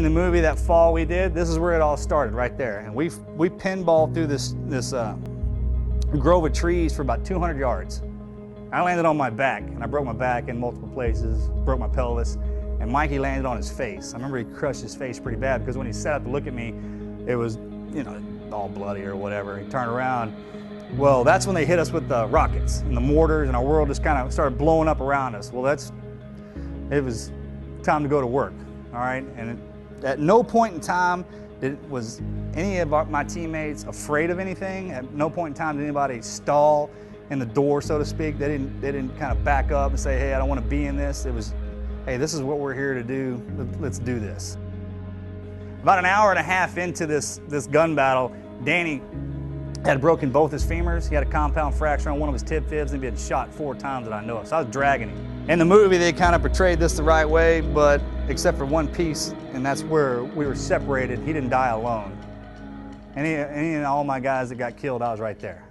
the movie that fall we did, this is where it all started, right there. And we pinballed through this grove of trees for about 200 yards. I landed on my back, and I broke my back in multiple places, broke my pelvis, and Mikey landed on his face. I remember he crushed his face pretty bad because when he sat up to look at me, it was, you know, all bloody or whatever. He turned around. Well, that's when they hit us with the rockets and the mortars, and our world just kind of started blowing up around us. Well, it was time to go to work, all right? And at no point in time was any of my teammates afraid of anything. At no point in time did anybody stall in the door, so to speak. They didn't kind of back up and say, hey, I don't want to be in this. It was, hey, this is what we're here to do. Let's do this. About an hour and a half into this gun battle, Danny had broken both his femurs. He had a compound fracture on one of his tib fibs, and he'd been shot 4 times that I know of. So I was dragging him. In the movie, they kind of portrayed this the right way, but except for one piece, and that's where we were separated. He didn't die alone. Any and all my guys that got killed, I was right there.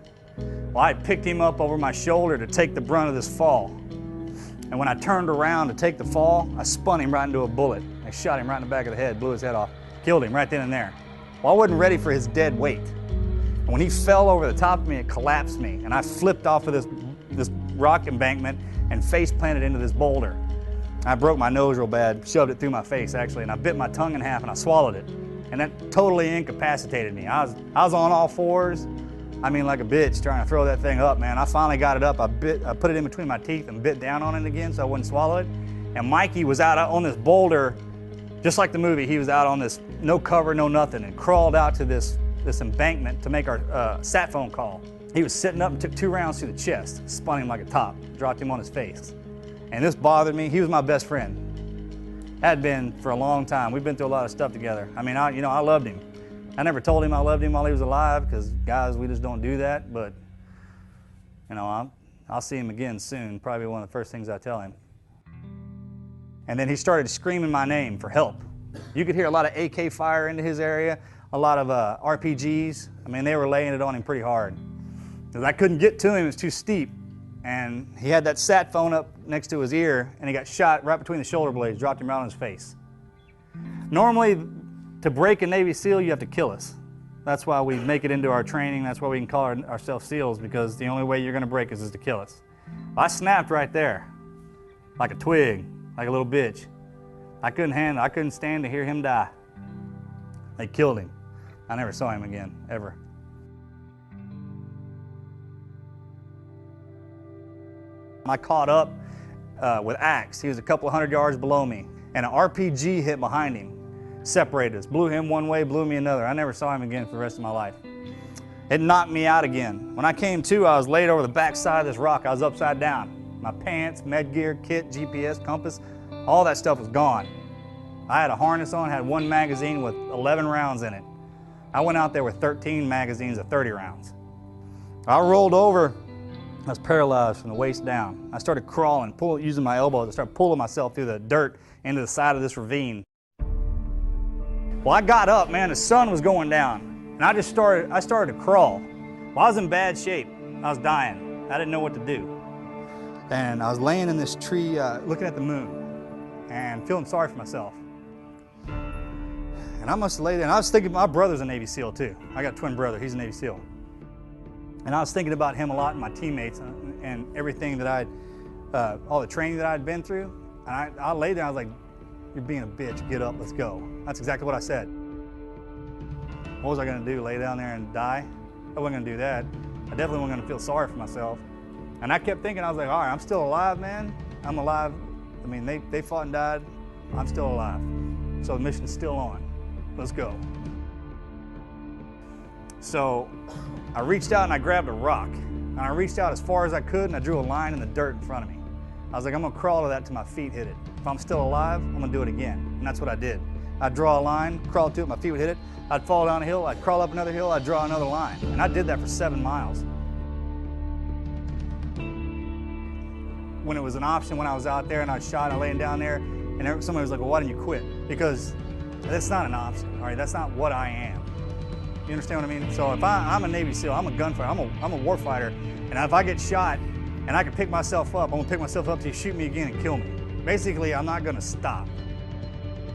Well, I picked him up over my shoulder to take the brunt of this fall. And when I turned around to take the fall, I spun him right into a bullet. I shot him right in the back of the head, blew his head off, killed him right then and there. Well, I wasn't ready for his dead weight. And when he fell over the top of me, it collapsed me, and I flipped off of this rock embankment and face planted into this boulder. I broke my nose real bad, shoved it through my face actually, and I bit my tongue in half and I swallowed it. And that totally incapacitated me. I was on all fours, I mean like a bitch, trying to throw that thing up, man. I finally got it up, I put it in between my teeth and bit down on it again so I wouldn't swallow it. And Mikey was out on this boulder, just like the movie. He was out on this, no cover, no nothing, and crawled out to this embankment to make our sat phone call. He was sitting up and took 2 rounds through the chest, spun him like a top, dropped him on his face. And this bothered me. He was my best friend. Had been for a long time. We've been through a lot of stuff together. I mean, I loved him. I never told him I loved him while he was alive, because guys, we just don't do that. But you know, I'll see him again soon. Probably one of the first things I tell him. And then he started screaming my name for help. You could hear a lot of AK fire into his area, a lot of RPGs. I mean, they were laying it on him pretty hard. Because I couldn't get to him, it was too steep. And he had that sat phone up next to his ear, and he got shot right between the shoulder blades, dropped him right on his face. Normally, to break a Navy SEAL, you have to kill us. That's why we make it into our training. That's why we can call ourselves SEALs, because the only way you're going to break us is to kill us. I snapped right there, like a twig, like a little bitch. I couldn't stand to hear him die. They killed him. I never saw him again, ever. I caught up with Axe. He was a couple 100 yards below me, and an RPG hit behind him, separated us, blew him one way, blew me another. I never saw him again for the rest of my life. It knocked me out again. When I came to, I was laid over the back side of this rock. I was upside down. My pants, med gear, kit, GPS, compass, all that stuff was gone. I had a harness on, had 1 magazine with 11 rounds in it. I went out there with 13 magazines of 30 rounds. I rolled over. I was paralyzed from the waist down. I started crawling, using my elbows. I started pulling myself through the dirt into the side of this ravine. Well, I got up, man. The sun was going down, and I started to crawl. Well, I was in bad shape. I was dying. I didn't know what to do. And I was laying in this tree, looking at the moon, and feeling sorry for myself. And I must have laid there, and I was thinking, my brother's a Navy SEAL too. I got a twin brother, he's a Navy SEAL. And I was thinking about him a lot and my teammates and everything that all the training that I'd been through. And I laid there, I was like, you're being a bitch, get up, let's go. That's exactly what I said. What was I gonna do, lay down there and die? I wasn't gonna do that. I definitely wasn't gonna feel sorry for myself. And I kept thinking, I was like, all right, I'm still alive, man. I'm alive. I mean, they fought and died. I'm still alive. So the mission's still on. Let's go. So I reached out and I grabbed a rock. And I reached out as far as I could and I drew a line in the dirt in front of me. I was like, I'm gonna crawl to that till my feet hit it. If I'm still alive, I'm gonna do it again. And that's what I did. I'd draw a line, crawl to it, my feet would hit it. I'd fall down a hill, I'd crawl up another hill, I'd draw another line. And I did that for 7 miles. When it was an option, when I was out there and I was shot, I laying down there, and somebody was like, well, why didn't you quit? Because that's not an option, all right? That's not what I am. You understand what I mean? So if I'm a Navy SEAL, I'm a gunfighter, I'm a war fighter, and if I get shot and I can pick myself up, I'm gonna pick myself up till you shoot me again and kill me. Basically, I'm not gonna stop.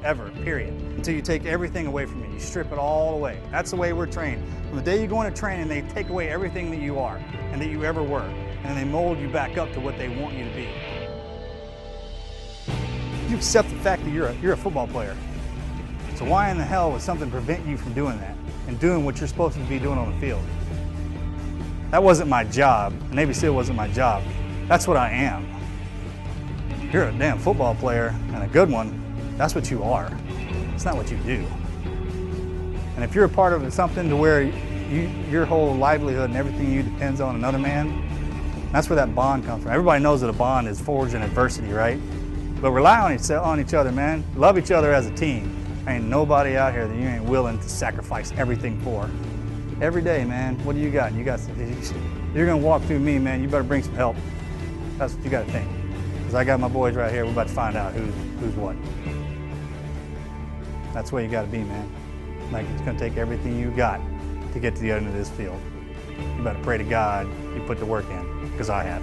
ever, period. Until you take everything away from you. You strip it all away. That's the way we're trained. From the day you go into training, they take away everything that you are and that you ever were. And they mold you back up to what they want you to be. You accept the fact that you're a football player. So why in the hell would something prevent you from doing that and doing what you're supposed to be doing on the field? That wasn't my job. The Navy SEAL wasn't my job. That's what I am. You're a damn football player and a good one. That's what you are. It's not what you do. And if you're a part of something to where your whole livelihood and everything you depends on another man, that's where that bond comes from. Everybody knows that a bond is forged in adversity, right? But rely on each other, man. Love each other as a team. Ain't nobody out here that you ain't willing to sacrifice everything for. Every day, man, what do you got? You're gonna walk through me, man, you better bring some help. That's what you gotta think. Because I got my boys right here, we're about to find out who's what. That's the way you gotta be, man. Like, it's gonna take everything you got to get to the end of this field. You better pray to God you put the work in, because I have.